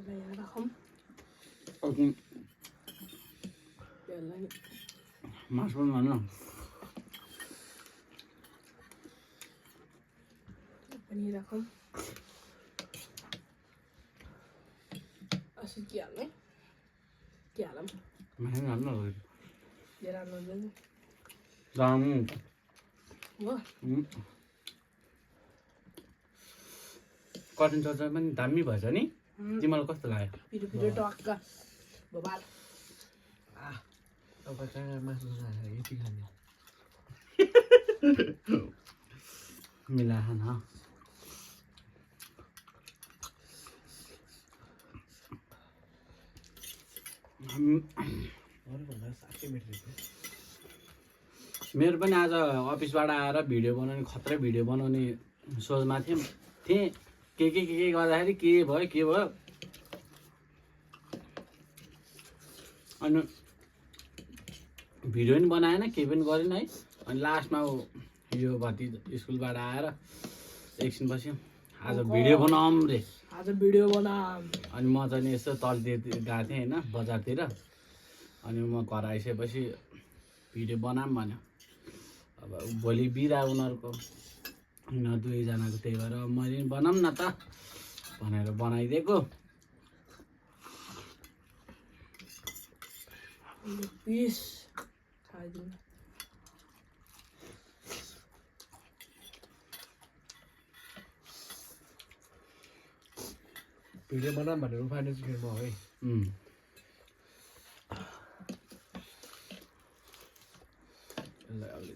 đây là không để lên मासु पनि भन पनि राखौँ असि के हाल्ने के हालौँ मासु हाल्नु लिएर आउनु हुन्छ दाम हो कटन चर्चा पनि दामी भएछ नि तिमीलाई कस्तो लाग्यो पिरो पिरो टक्क बबाल अब कहाँ मासु खाएर यति खाने मिला खान अरूभन्दा 7 मिनट रहेछ मेरो पनि आज अफिसबाट आएर भिडियो बनाउने खतरा भिडियो बनाउने सोचमा थिएँ के गर्दाखेरि के भयो अनि भिडियो पनि बनाएन केही पनि गरेन है अनि लास्टमा यो भति स्कुलबाट आएर एकछिन बस्यो आज भिडियो बनाऊँ रे आज भिडियो बना अनि म चाहिँ यसो तलतिर गएको थिएँ होइन बजारतिर अनि म घर आइसकेपछि भिडियो बनाऊँ भन्यो अब भोलि बिदा उनीहरूको उनीहरू दुवैजनाको त्यही भएर मैले पनि बनाऊँ न त भनेर बनाइदिएको पिस खाइदिनु भिडियो बनाऊँ भनेर उफाने चिकनमा हो है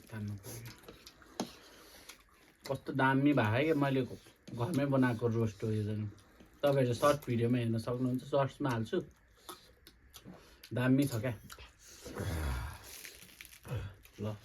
तान्नु पर्यो कस्तो दामी भयो क्या मैले घरमै बनाएको रोस्ट हो यो झन् तपाईँहरू सर्ट भिडियोमा हेर्न सक्नुहुन्छ सर्ट्समा हाल्छु दामी छ क्या ल